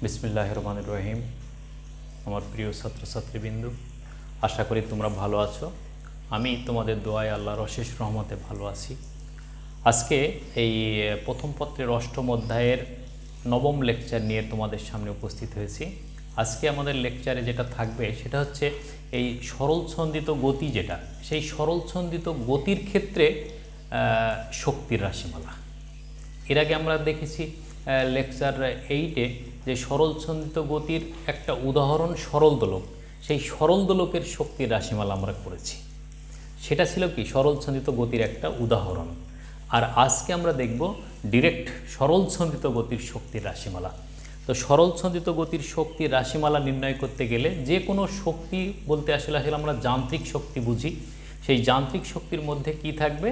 বিসমিল্লাহির রহমানির রহিম। আমার প্রিয় ছাত্রছাত্রীবৃন্দু, আশা করি তোমরা ভালো আছো। আমি তোমাদের দোয়ায় আল্লাহর অশেষ রহমতে ভালো আছি। আজকে এই প্রথম পত্রের অষ্টম অধ্যায়ের নবম লেকচার নিয়ে তোমাদের সামনে উপস্থিত হয়েছি। আজকে আমাদের লেকচারে যেটা থাকবে সেটা হচ্ছে এই সরলছন্দিত গতি, যেটা সেই সরলছন্দিত গতির ক্ষেত্রে শক্তির রাশিমালা। এর আগে আমরা দেখেছি লেকচার 8-এ যে সরলছন্দিত গতির একটা উদাহরণ সরল দোলক, সেই সরল দোলকের শক্তির রাশিমালা আমরা করেছি। সেটা ছিল কি সরলছন্দিত গতির একটা উদাহরণ। আর আজকে আমরা দেখব ডিরেক্ট সরলছন্দিত গতির শক্তির রাশিমালা। তো সরলছন্দিত গতির শক্তির রাশিমালা নির্ণয় করতে গেলে যে কোনো শক্তি বলতে আসলে আমরা যান্ত্রিক শক্তি বুঝি। সেই যান্ত্রিক শক্তির মধ্যে কি থাকবে?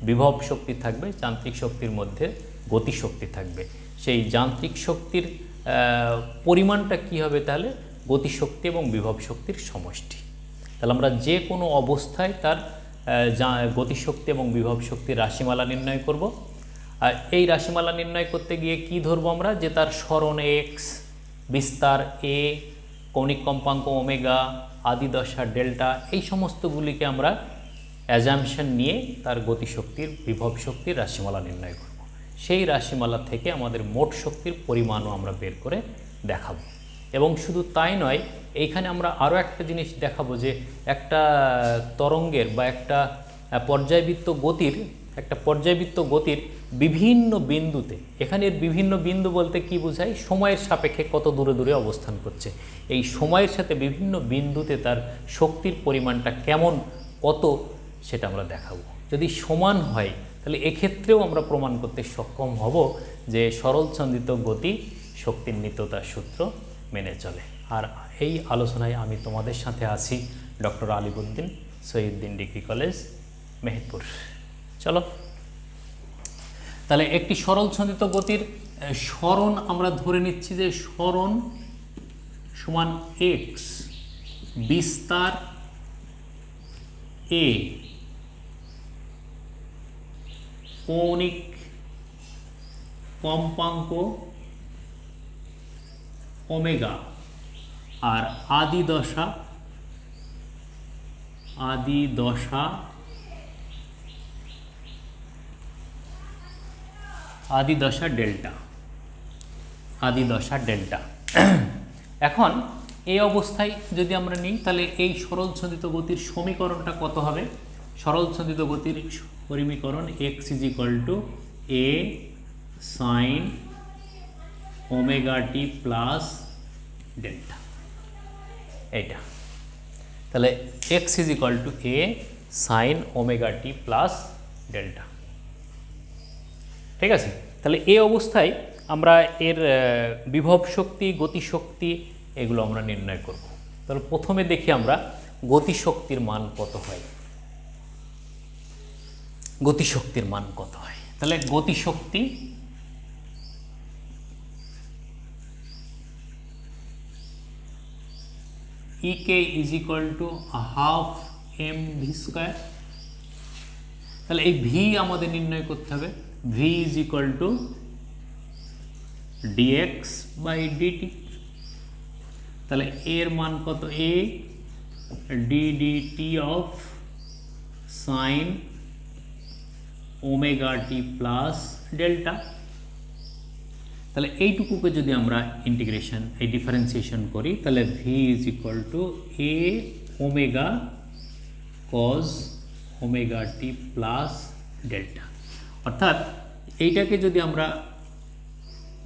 বিভব শক্তি থাকবে। যান্ত্রিক শক্তির মধ্যে গতিশক্তি থাকবে। সেই যান্ত্রিক শক্তির পরিমাণটা কি হবে? তাহলে গতিশক্তি এবং বিভব শক্তির সমষ্টি। তাহলে আমরা যে কোনো অবস্থায় তার গতিশক্তি এবং বিভব শক্তির রাশিমালা নির্ণয় করব। আর এই রাশিমালা নির্ণয় করতে গিয়ে কি ধরবো আমরা? যে তার সরণ এক্স, বিস্তার এ, কৌণিক কম্পাঙ্ক ওমেগা, আদিদশা ডেল্টা, এই সমস্তগুলিকে আমরা অ্যাজাম্পশন নিয়ে তার গতিশক্তির বিভব শক্তির রাশিমালা নির্ণয় করব। সেই রাশিমালা থেকে আমাদের মোট শক্তির পরিমাণও আমরা বের করে দেখাবো। এবং শুধু তাই নয়, এইখানে আমরা আরও একটা জিনিস দেখাবো যে একটা তরঙ্গের বা একটা পর্যায়বৃত্ত গতির বিভিন্ন বিন্দুতে, এখানে বিভিন্ন বিন্দু বলতে কি বোঝায়? সময়ের সাপেক্ষে কত দূরে দূরে অবস্থান করছে। এই সময়ের সাথে বিভিন্ন বিন্দুতে তার শক্তির পরিমাণটা কেমন, কত, সেটা আমরা দেখাবো। যদি সমান হয় তাহলে এক্ষেত্রেও আমরা প্রমাণ করতে সক্ষম হব যে সরলছন্দিত গতি শক্তির নিত্যতার সূত্র মেনে চলে। আর এই আলোচনায় আমি তোমাদের সাথে আছি doctor Alibuddin, Shahiduddin degree college, Meherpur. চলো তাহলে একটি সরলছন্দিত গতির সরণ আমরা ধরে নিচ্ছি যে সরণ সমান এক্স, বিস্তার এ, কৌণিক কম্পাঙ্ক ওমেগা, আর আদিদশা ডেল্টা। এখন এই অবস্থায় যদি আমরা নিই তাহলে এই সরলছন্দিত গতির সমীকরণটা কত হবে? সরলছন্দিত গতির সমীকরণ x = a sin omega t plus delta. এইটা তাহলে x = a sin omega t plus delta. ঠিক আছে? তাহলে এই অবস্থায় আমরা এর বিভব শক্তি, গতিশক্তি এগুলো আমরা নির্ণয় করব। তাহলে প্রথমে দেখি আমরা গতিশক্তির মান কত হয়। তাহলে গতিশক্তি EK = ½ mv²। তাহলে এই ভি আমাদের নির্ণয় করতে হবে। v = dx/dt। তাহলে এর মান কত? a ddt of sin omega t plus delta. তাহলে এইটুকুকে যদি আমরা ডিফারেন্সিয়েশন করি তাহলে v = a omega cos omega t plus delta. অর্থাৎ এইটাকে যদি আমরা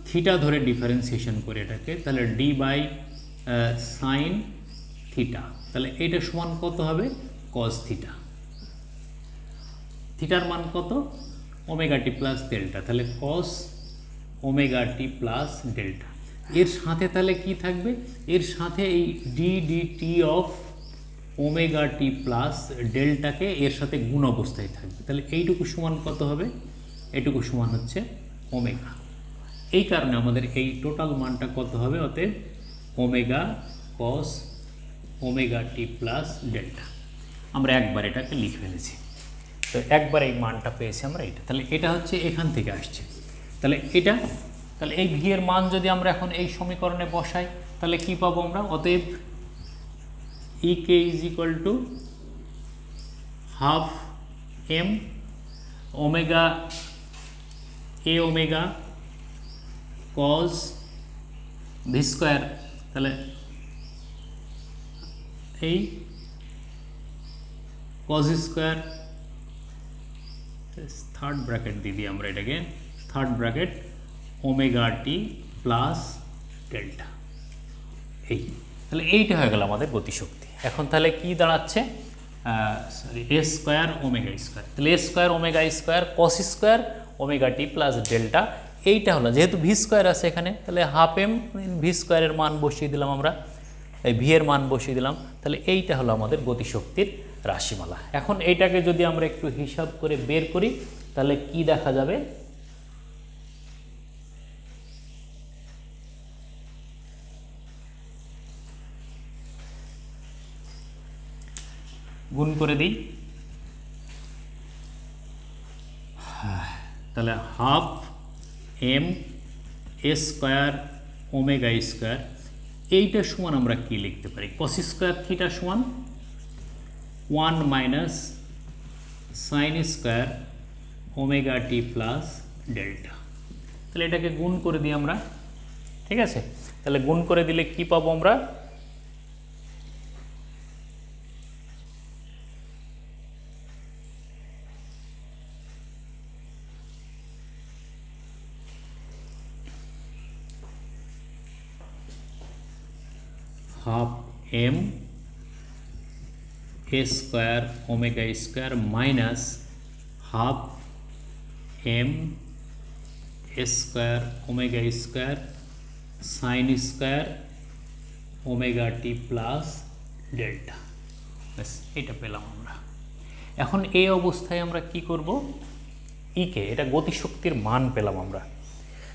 থিটা ধরে ডিফারেন্সিয়েশন করি এটাকে, তাহলে d বাই সাইন থিটা। তাহলে এটা সমান কত হবে? cos theta. থিটার মান কত? Omega t plus delta. তাহলে cos omega t plus delta. এর সাথে তাহলে কি থাকবে? এর সাথে এই ddt of omega t plus ডেল্টাকে এর সাথে গুণ অবস্থায় থাকবে। তাহলে এইটুকু সমান কত হবে? এইটুকু সমান হচ্ছে ওমেগা। এই কারণে আমাদের এই টোটাল মানটা কত হবে? অতএব omega cos omega t plus delta. আমরা একবার এটাকে লিখে ফেলেছি। তো একবার এই মানটা পেয়েছি আমরা এটা। তাহলে এটা হচ্ছে এখান থেকে আসছে। তাহলে এটা তাহলে এই ভি এর মান যদি আমরা এখন এই সমীকরণে বসাই তাহলে কি পাবো আমরা? অতএব E K is equal to half m omega a omega cos v square, তাহলে এই কজ স্কোয়ার থার্ড ব্র্যাকেট দিয়ে দিই আমরা এটাকে, third bracket omega t plus delta. এই তাহলে এইটা হয়ে গেল আমাদের গতিশক্তি। এখন তাহলে কি দাঁড়াচ্ছে? Sorry, a square omega square, তাহলে a square omega square cos square omega t plus delta. এইটা হলো, যেহেতু ভি স্কোয়ার আছে এখানে, তাহলে হাফ এম ভি স্কোয়ারের মান বসিয়ে দিলাম আমরা, এই ভি এর মান বসিয়ে দিলাম। তাহলে এইটা হলো আমাদের গতিশক্তির রাশিমালা। এখন এইটাকে যদি আমরা একটু হিসাব করে বের করি তাহলে কি দেখা যাবে? গুণ করে দিই, তাহলে half m a square omega square, এইটার সমান আমরা কি লিখতে পারি? কস স্কোয়ার থিটা সমান 1 minus sine square omega t plus delta. তাহলে এটাকে গুণ করে দিই আমরা, ঠিক আছে? তাহলে গুণ করে দিলে কি পাবো আমরা? Half m a square omega square minus half m a square omega square sine square omega t plus delta. ব্যাস এটা পেলাম আমরা। এখন এই অবস্থায় আমরা কি করব? ইকে, এটা গতিশক্তির মান পেলাম আমরা।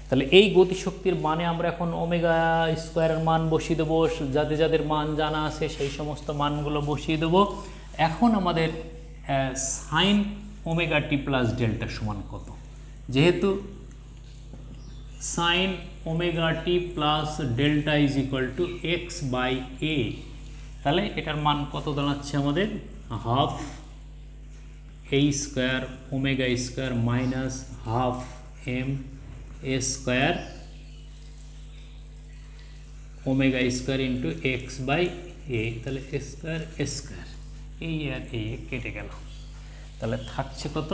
তাহলে এই গতিশক্তির মানে আমরা এখন ওমেগা স্কোয়ারের মান বসিয়ে দেবো, যাদের যাদের মান জানা আছে সেই সমস্ত মানগুলো বসিয়ে দেবো। এখন আমাদের sine omega t plus delta সমান কত? যেহেতু sine omega t plus delta is equal to x by a, তাহলে এটার মান কত দাঁড়াচ্ছে আমাদের? Half A square omega square minus half m a square omega square into x by a, তাহলে এ স্কোয়ার এ স্কোয়ার, এই আর এই কেটে গেল। তাহলে থাকছে কত?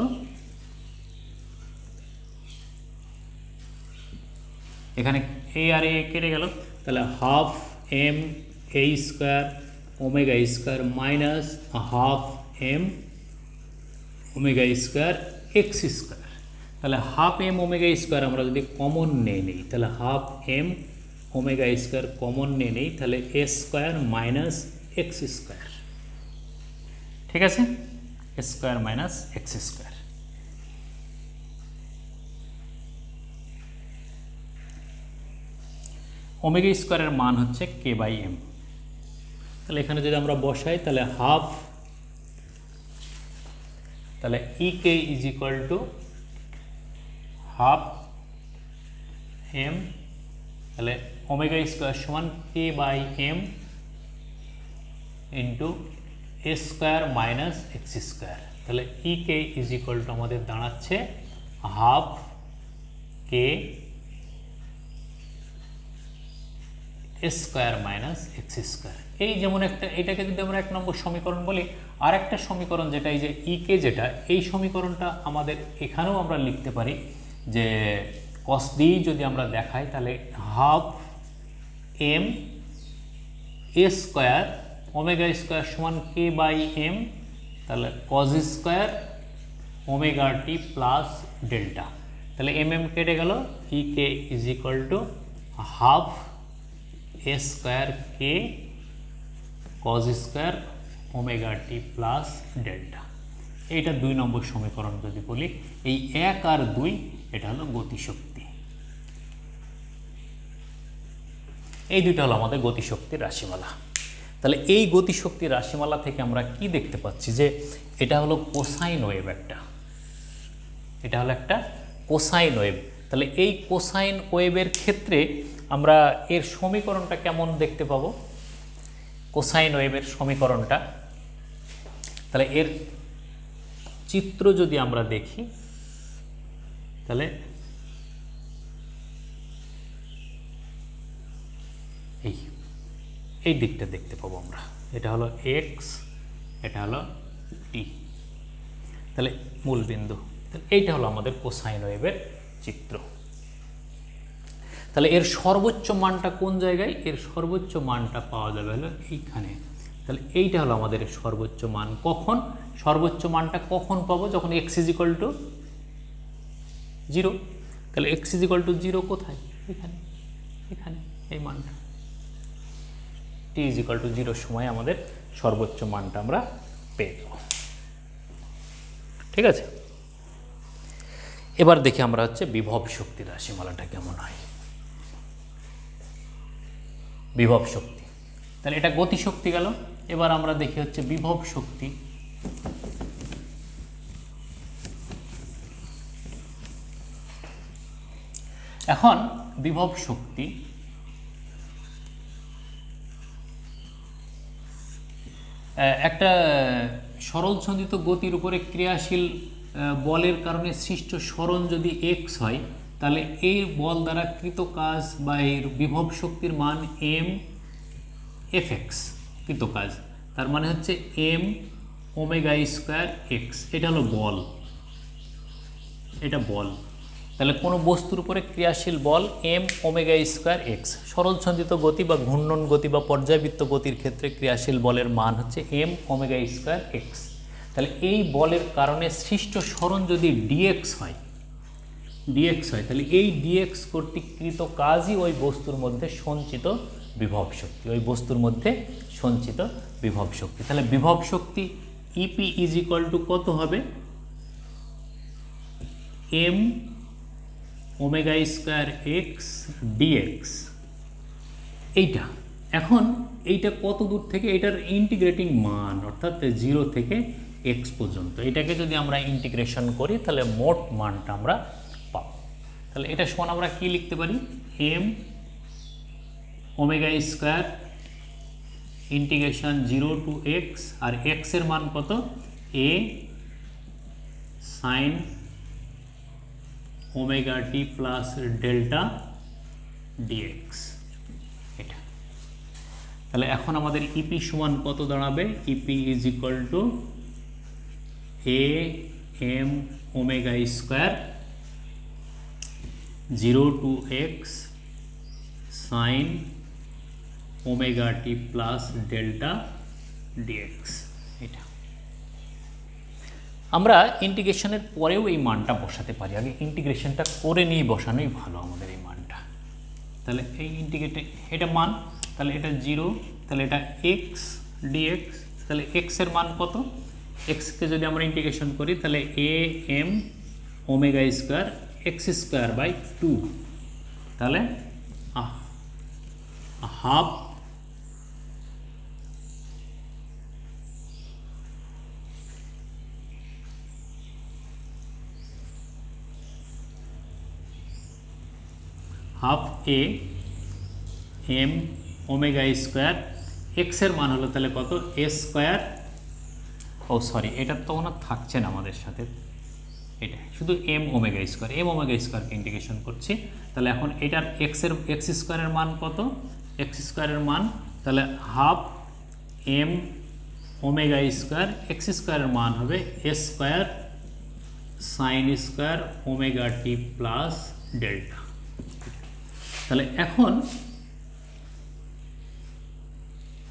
এখানে এ আর এ কেটে গেল, তাহলে half m a square omega square minus half m omega square x square. তাহলে হাফ এম ওমেগা স্কোয়ার আমরা যদি কমন নিয়ে নিই, তাহলে half m omega square common নিয়ে নিই, তাহলে a square minus x square, ঠিক আছে? A square minus x square. Omega স্কোয়ারের মান হচ্ছে কে বাই এম। তাহলে এখানে যদি আমরা বসাই তাহলে হাফ, তাহলে E K is equal to half m, তাহলে ওমেগা স্কোয়ার সমান k by m into a square minus x square. তাহলে E K is equal to আমাদের দাঁড়াচ্ছে half k square minus x square. এই যেমন একটা, এটাকে যদি আমরা 1 নম্বর সমীকরণ বলি, আর একটা সমীকরণ যেটা এই যে ইকে, যেটা এই সমীকরণটা আমাদের এখানেও আমরা লিখতে পারি যে কস দিয়ে যদি আমরা দেখাই তাহলে half m a square omega square সমান কে বাই এম, তাহলে cos square omega t plus delta. তাহলে এম এম কেটে গেল, E K is equal to half A square k cos square omega t plus delta. এইটা 2 নম্বর সমীকরণ যদি বলি, এই 1 আর 2 এটা হলো গতিশক্তি। এই দুটো হলো আমাদের গতিশক্তির রাশিমালা। তাহলে এই গতিশক্তির রাশিমালা থেকে আমরা কি দেখতে পাচ্ছি যে এটা হলো কোসাইন ওয়েভ, এটা হলো একটা কোসাইন ওয়েভ। তাহলে এই কোসাইন ওয়েভের ক্ষেত্রে আমরা এর সমীকরণটা কেমন দেখতে পাবো, কোসাইন ওয়েভের সমীকরণটা। তাহলে এর চিত্র যদি আমরা দেখি তাহলে এই দিকটা দেখতে পাবো আমরা, এটা হলো এক্স, এটা হলো টি, তাহলে মূল বিন্দু। তাহলে এইটা হলো আমাদের কোসাইন ওয়েভের চিত্র। তাহলে এর সর্বোচ্চ মানটা কোন জায়গায়, এর সর্বোচ্চ মানটা পাওয়া যাবে হলো এইখানে। তাহলে এইটা হলো আমাদের সর্বোচ্চ মান। কখন সর্বোচ্চ মানটা কখন পাবো, যখন x ইজিক্যাল টু 0। তাহলে x ইজিক্যাল টু 0 কোথায়, এখানে, এখানে এই মানটা, t ইজিক্যাল টু 0 সময় আমাদের সর্বোচ্চ মানটা আমরা পেয়ে যাব। ঠিক আছে, এবার দেখি আমরা হচ্ছে বিভব শক্তির রাশিমালাটা কেমন হয়। বিভব শক্তি, তাহলে এটা গতি শক্তি গেল। এবার আমরা দেখি হচ্ছে বিভব শক্তি। এখন বিভব শক্তি একটা সরল সঞ্চিত গতির উপরে ক্রিয়াশীল বলের কারণে সৃষ্ট সরণ যদি এক্স হয়, তাহলে এই বল দ্বারা কৃত কাজ বা এর বিভব শক্তির মান এম এফ এক্স, কৃত কাজ, তার মানে হচ্ছে এম ওমেগা স্কোয়ার এক্স। এটা হলো বল, এটা বল। তাহলে কোনো বস্তুর উপরে ক্রিয়াশীল বল এম ওমেগা স্কোয়ার এক্স। সরল সঞ্চিত গতি বা ঘূর্ণন গতি বা পর্যায়বৃত্ত গতির ক্ষেত্রে ক্রিয়াশীল বলের মান হচ্ছে এম ওমেগা স্কোয়ার এক্স। তাহলে এই বলের কারণে সৃষ্ট সরণ যদি ডিএক্স হয়, তাহলে এই ডিএক্স কর্তৃক কৃত কাজই ওই বস্তুর মধ্যে সঞ্চিত বিভব শক্তি, ওই বস্তুর মধ্যে সঞ্চিত বিভব শক্তি। তাহলে বিভব শক্তি ইপি ইজ ইকুয়াল টু কত হবে, m omega square x dx. এইটা এখন এইটা কত দূর থেকে, এটার ইন্টিগ্রেটিং মান অর্থাৎ 0 থেকে এক্স পর্যন্ত, এটাকে যদি আমরা ইন্টিগ্রেশন করি তাহলে মোট মানটা আমরা পাবো। তাহলে এটা সমান আমরা কি লিখতে পারি, m omega square integration 0 to x, আর এক্স এর মান কত, a sine omega t plus delta dx. এটা তাহলে এখন আমাদের ইপি সমান কত দাঁড়াবে, EP is equal to a m omega square 0 to x sine omega t plus delta dx. এটা আমরা ইন্টিগ্রেশনের পরেও এই মানটা বসাতে পারি, আগে ইন্টিগ্রেশনটা করে নিয়ে বসানোই ভালো আমাদের এই মানটা। তাহলে এই ইন্টিগ্রেটে এটা মান, তাহলে এটা 0, তাহলে এটা এক্স ডিএক্স। তাহলে এক্সের মান কত, এক্সকে যদি আমরা ইন্টিগ্রেশন করি তাহলে a m omega square x square by 2, তাহলে half half a m omega square, এক্সের মান হলো তাহলে কত, এ স্কোয়ার, ও সরি এটা তো ওনার থাকছে না আমাদের সাথে, এটা শুধু m omega square, m omega স্কোয়ারকে ইন্টিগ্রেশন করছি। তাহলে এখন এটার এক্স স্কোয়ারের মান কত, এক্স স্কোয়ারের মান তাহলে half m omega square, x স্কোয়ারের মান হবে a square sine square omega t plus delta. তাহলে এখন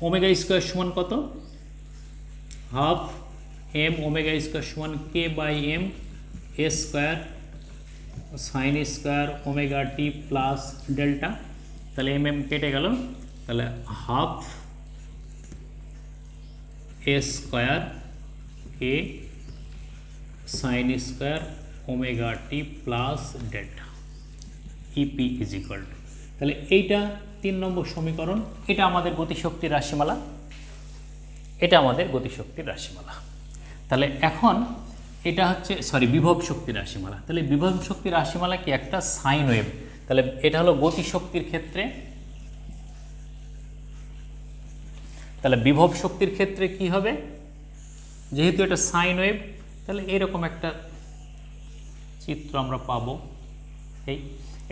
ওমেগা স্কোয়ার সমান কত, হাফ এম ওমেগা স্কোয়ার সমান k by m a square sine square omega t plus delta. তাহলে এম এম কেটে গেল, তাহলে half A square k sine square omega t plus delta EP is equal to, তাহলে এইটা 3 নম্বর সমীকরণ। এটা আমাদের গতিশক্তির রাশিমালা, এটা আমাদের গতিশক্তির রাশিমালা। তাহলে এখন এটা হচ্ছে বিভব শক্তির রাশিমালা। তাহলে বিভব শক্তির রাশিমালা কি একটা সাইন ওয়েভ। তাহলে এটা হলো গতিশক্তির ক্ষেত্রে, তাহলে বিভব শক্তির ক্ষেত্রে কি হবে, যেহেতু এটা সাইন ওয়েভ, তাহলে এরকম একটা চিত্র আমরা পাবো।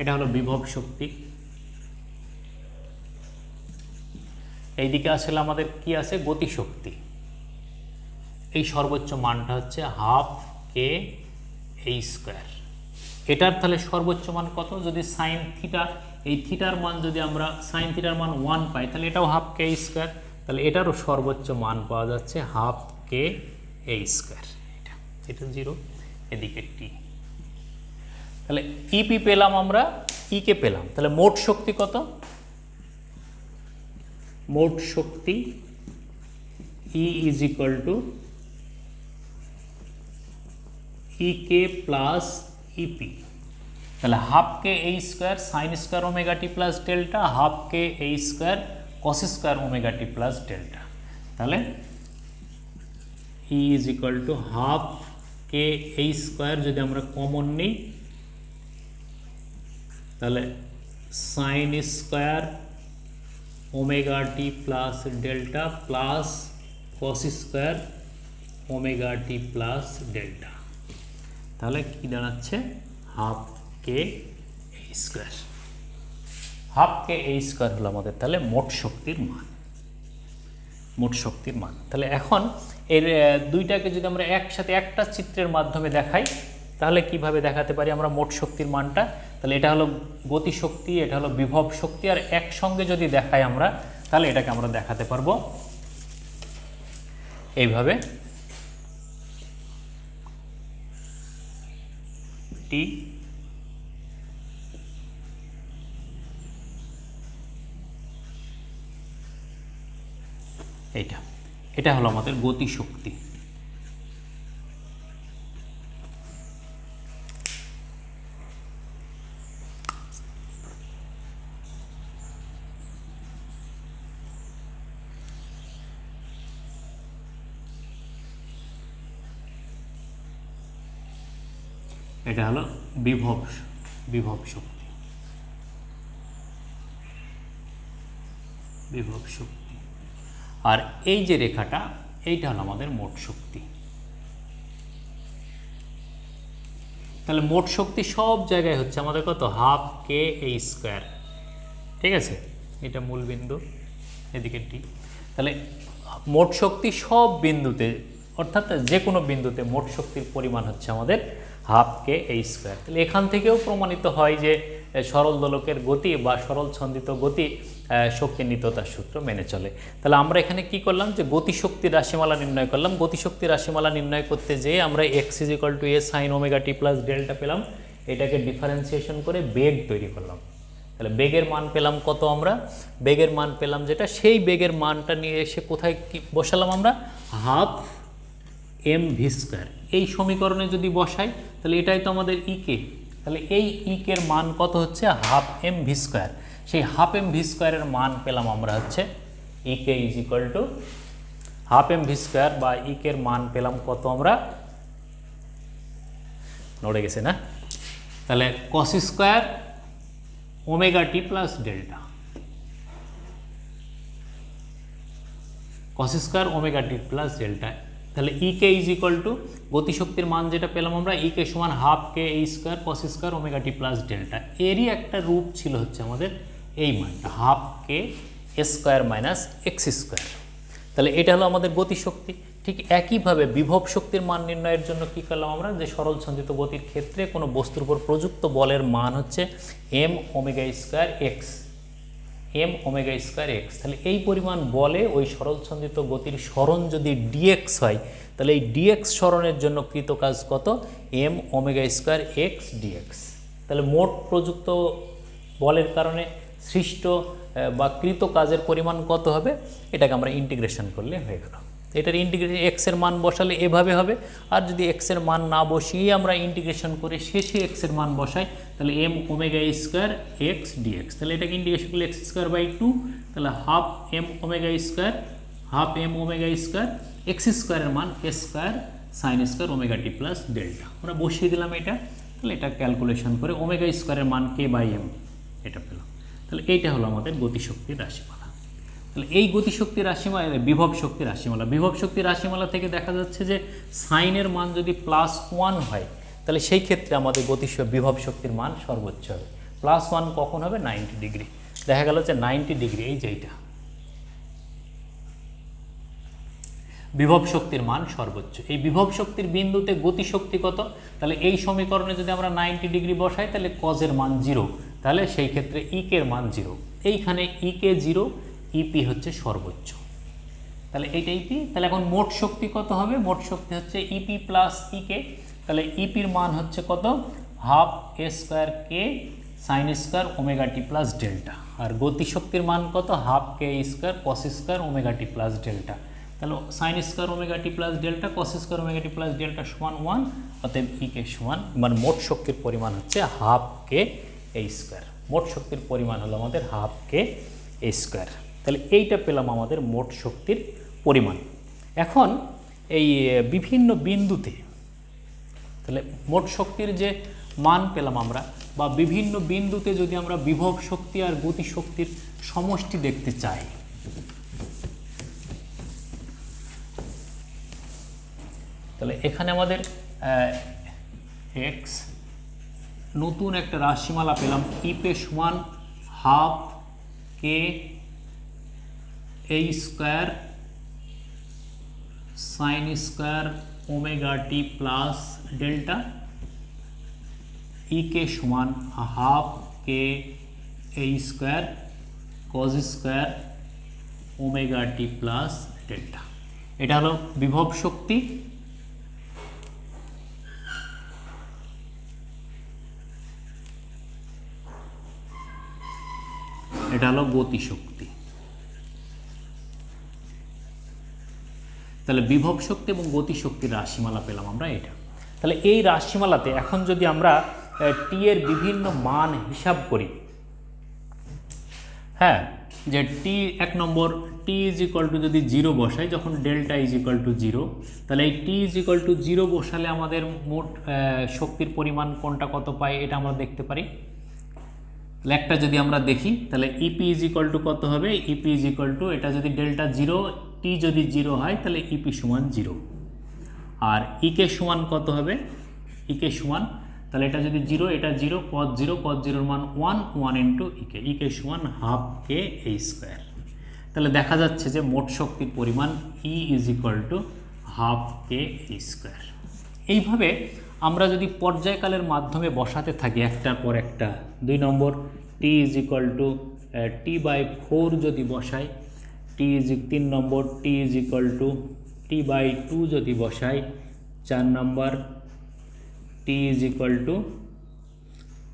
এটা হলো বিভব শক্তি। এইদিকে আসলে আমাদের কি আছে, গতিশক্তি। এই সর্বোচ্চ মানটা হচ্ছে হাফ কে এই স্কোয়ার। এটার তাহলে সর্বোচ্চ মান কত, যদি সাইন থিটা, এই থিটার মান যদি আমরা সাইন থিটার মান 1 পাই, তাহলে এটাও হাফ কে স্কোয়ার। তাহলে এটারও সর্বোচ্চ মান পাওয়া যাচ্ছে হাফ কে এই স্কোয়ার। এটা 0, এদিকে টি। তাহলে ইপি পেলাম আমরা, ইকে পেলাম। তাহলে মোট শক্তি কত, মোট শক্তি E is equal to EK plus EP. তাহলে হাফ কে এই square sine square omega t plus delta, half k এই square cos square omega t plus delta. তাহলে E is equal to half k এই square যদি আমরা common নিই, তাহলে sine square omega t plus delta plus cos square omega t plus delta. তাহলে কি দাঁড়াচ্ছে, হাফ কে এই স্কোয়ার। হাফ কে এই স্কোয়ার হলো আমাদের তাহলে মোট শক্তির মান, মোট শক্তির মান। তাহলে এখন এর দুইটাকে যদি আমরা একসাথে একটা চিত্রের মাধ্যমে দেখাই, তাহলে কিভাবে দেখাতে পারি আমরা মোট শক্তির মানটা। তাহলে এটা হলো গতিশক্তি, এটা হলো বিভব শক্তি, আর একসঙ্গে যদি দেখাই আমরা, তাহলে এটাকে আমরা দেখাতে পারবো এইভাবে, টি এইটা, এটা হলো আমাদের গতিশক্তি। এটা হলো বিভব শক্তি, বিভব শক্তি। আর এই যে রেখাটা, এইটা হলো আমাদের মোট শক্তি। তাহলে মোট শক্তি সব জায়গায় হচ্ছে আমাদের কত, হাফ কে এই স্কোয়ার। ঠিক আছে, এটা মূল বিন্দু, এদিকে টি। তাহলে মোট শক্তি সব বিন্দুতে, অর্থাৎ যে কোনো বিন্দুতে মোট শক্তির পরিমাণ হচ্ছে আমাদের হাফ কে এই স্কোয়ার। তাহলে এখান থেকেও প্রমাণিত হয় যে সরল দোলকের গতি বা সরল ছন্দিত গতি শক্তি নিত্যতার সূত্র মেনে চলে। তাহলে আমরা এখানে কি করলাম, যে গতিশক্তির রাশিমালা নির্ণয় করলাম। গতিশক্তির রাশিমালা নির্ণয় করতে যেয়ে আমরা x is equal to A sine omega t plus delta পেলাম। এটাকে ডিফারেন্সিয়েশন করে বেগ তৈরি করলাম। তাহলে বেগের মান পেলাম কত, আমরা বেগের মান পেলাম যেটা, সেই বেগের মানটা নিয়ে এসে কোথায় কি বসালাম আমরা, হাফ এম ভি স্কোয়ার। এই সমীকরণে যদি বসাই, তাহলে এটাই তো আমাদের ইকে। তাহলে এই ইকের মান কত হচ্ছে, হাফ এম ভি স্কোয়ার। সেই হাফ এম ভি স্কোয়ারের মান পেলাম আমরা হচ্ছে EK is equal to half m v square, বা ইকের মান পেলাম কত, আমরা নড়ে গেছে না, তাহলে cos square omega t plus delta, cos square omega t plus delta. তাহলে ইকে ইজ ইকুয়াল টু গতিশক্তির মান যেটা পেলাম আমরা, ইকে সমান হাফ কে এই square cos square omega t plus delta. এরই একটা রূপ ছিল হচ্ছে আমাদের এই মানটা, half k square minus x square. তাহলে এটা হলো আমাদের গতিশক্তি। ঠিক একইভাবে বিভব শক্তির মান নির্ণয়ের জন্য কী করলাম আমরা, যে সরল ছন্দিত গতির ক্ষেত্রে কোনো বস্তুর উপর প্রযুক্ত বলের মান হচ্ছে m omega square x, m omega square x. তাহলে এই পরিমাণ বলে ওই সরল ছন্দিত গতির সরণ যদি ডিএক্স হয়, তাহলে এই ডিএক্স সরণের জন্য কৃত কাজ কত, m omega square x dx. তাহলে মোট প্রযুক্ত বলের কারণে সৃষ্ট বা কৃত কাজের পরিমাণ কত হবে, এটাকে আমরা ইন্টিগ্রেশন করলে হয়ে গেল। এটার ইন্টিগ্রেশন এক্সের মান বসালে এভাবে হবে, আর যদি এক্সের মান না বসিয়ে আমরা ইন্টিগ্রেশন করে শেষে এক্সের মান বসাই, তাহলে m omega square x dx. তাহলে এটাকে ইন্টিগ্রেশন করলে এক্স স্কোয়ার বাই 2, তাহলে half m omega square, half m omega square x স্কোয়ারের মান a square sine square omega t plus delta. আমরা বসিয়ে দিলাম এটা, তাহলে এটা ক্যালকুলেশন করে ওমেগা স্কোয়ারের মান কে বাই এম এটা পেলাম। তাহলে এইটা হলো আমাদের গতিশক্তির রাশিমালা। তাহলে এই গতিশক্তির রাশিমালা বিভব শক্তির রাশিমালা। বিভব শক্তির রাশিমালা থেকে দেখা যাচ্ছে যে সাইনের মান যদি +1 হয় তাহলে সেই ক্ষেত্রে আমাদের বিভব শক্তির মান সর্বোচ্চ হবে। +1 কখন হবে? 90 ডিগ্রি। দেখা গেল যে 90 ডিগ্রি, এই যে এইটা বিভব শক্তির মান সর্বোচ্চ। এই বিভব শক্তির বিন্দুতে গতিশক্তি কত? তাহলে এই সমীকরণে যদি আমরা 90 ডিগ্রি বসাই তাহলে কজের মান 0, তাহলে সেই ক্ষেত্রে ইকের মান 0। এইখানে ইকে 0, ইপি হচ্ছে সর্বোচ্চ, তাহলে এইটা ইপি। তাহলে এখন মোট শক্তি কত হবে? মোট শক্তি হচ্ছে ইপি প্লাস ইকে। তাহলে ইপির মান হচ্ছে কত? হাফ এ square k sine square omega t plus delta. আর গতিশক্তির মান কত? Half k square cos square omega t plus delta. তাহলে sine square omega t plus delta cos square omega t plus delta সমান 1, অতএব ইকে সমান মানে মোট শক্তির পরিমাণ হচ্ছে হাফ কে এ স্কোয়ার। মোট শক্তির পরিমাণ হলো আমাদের হাফ কে এ স্কোয়ার। তাহলে এইটা পেলাম আমাদের মোট শক্তির পরিমাণ। এখন এই বিভিন্ন বিন্দুতে তাহলে মোট শক্তির যে মান পেলাম আমরা, বা বিভিন্ন বিন্দুতে যদি আমরা বিভব শক্তি আর গতি শক্তির সমষ্টি দেখতে চাই, তাহলে এখানে আমাদের এক্স নতুন একটা রাশিমালা পেলাম, ইপে সমান half k A square sine square omega t plus delta, ইকে সমান half k A square cos square omega t plus delta. এটা হলো বিভব শক্তি। এটা হলো গতিশক্তি। তাহলে বিভব শক্তি এবং গতিশক্তির রাশিমালা পেলাম আমরা এটা। তাহলে এই রাশিমালাতে এখন যদি আমরা টি এর বিভিন্ন মান হিসাব করি, হ্যাঁ, যে টি 1 নম্বর টি ইজ ইকুয়াল টু যদি 0 বসাই, যখন ডেল্টা ইজ ইকুয়াল টু 0, তাহলে এই টি ইজ ইকুয়াল টু 0 বসালে আমাদের মোট শক্তির পরিমাণ কোনটা কত পাই এটা আমরা দেখতে পারি। একটা যদি আমরা দেখি তাহলে ইপি ইজ ইকুয়াল টু কত হবে? ইপি ইজ ইকুয়াল টু, এটা যদি ডেল্টা 0, টি যদি 0 হয় তাহলে ইপি সমান 0। আর ইকে সমান কত হবে? ইকে সমান, তাহলে এটা যদি 0, এটা 0, cos 0, cos 0 মান 1 ইন্টু ইকে, ইকে সমান হাফ কে এ স্কোয়ার। তাহলে দেখা যাচ্ছে যে মোট শক্তির পরিমাণ E is equal to half k A square. এইভাবে আমরা যদি পর্যায়কালের মাধ্যমে বসাতে থাকি একটার পর একটা, 2 নম্বর t is equal to t by 4 যদি বসাই, 3 নম্বর t is equal to t by 2 যদি বসাই, 4 নম্বর টি ইজ ইকুয়াল টু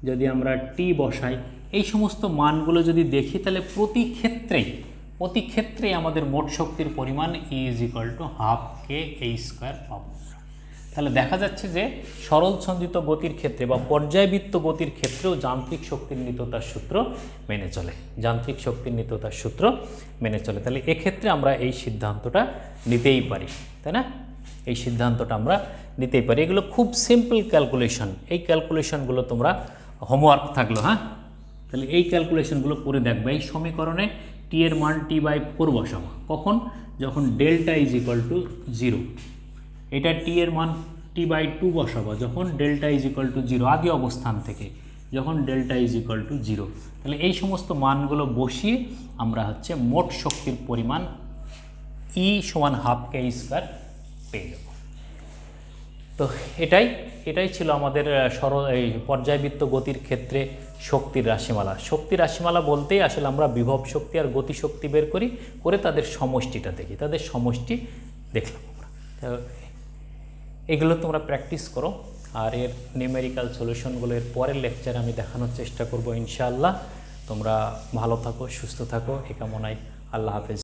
যদি আমরা টি বসাই, এই সমস্ত মানগুলো যদি দেখি তাহলে প্রতি ক্ষেত্রেই আমাদের মোট শক্তির পরিমাণ E is equal to half k A square পাবো। তাহলে দেখা যাচ্ছে যে সরল ছন্দিত গতির ক্ষেত্রে বা পর্যায়বৃত্ত গতির ক্ষেত্রেও যান্ত্রিক শক্তির নিত্যতার সূত্র মেনে চলে, যান্ত্রিক শক্তির নিত্যতার সূত্র মেনে চলে। তাহলে এক্ষেত্রে আমরা এই সিদ্ধান্তটা নিতেই পারি, তাই না? এই সিদ্ধান্তটা আমরা নিতেই পারি। এগুলো খুব সিম্পল ক্যালকুলেশন। এই ক্যালকুলেশনগুলো তোমরা হোমওয়ার্ক থাকলো, হ্যাঁ, তাহলে এই ক্যালকুলেশনগুলো করে দেখবে। এই সমীকরণে টি এর মান টি বাই 4 বসাবো কখন? যখন ডেল্টা ইজ ইকুয়াল টু 0। এটা টি এর মান টি বাই 2 বসাবো যখন ডেল্টা ইজ ইকুয়াল টু 0, আদি অবস্থান থেকে যখন ডেল্টা ইজ ইকুয়াল টু 0। তাহলে এই সমস্ত মানগুলো বসিয়ে আমরা হচ্ছে মোট শক্তির পরিমাণ ই সমান হাফ কে স্কোয়ার পেয়ে যাব। তো এটাই ছিল আমাদের এই পর্যায়বৃত্ত গতির ক্ষেত্রে শক্তির রাশিমালা। শক্তির রাশিমালা বলতেই আসলে আমরা বিভব শক্তি আর গতি শক্তি বের করে তাদের সমষ্টিটা দেখি, তাদের সমষ্টি দেখলাম আমরা। এগুলো তোমরা প্র্যাকটিস করো, আর এর নিউমেরিক্যাল সলিউশনগুলো এর পরের লেকচারে আমি দেখানোর চেষ্টা করব ইনশাআল্লাহ। তোমরা ভালো থাকো, সুস্থ থাকো, এই কামনায় আল্লাহ হাফেজ।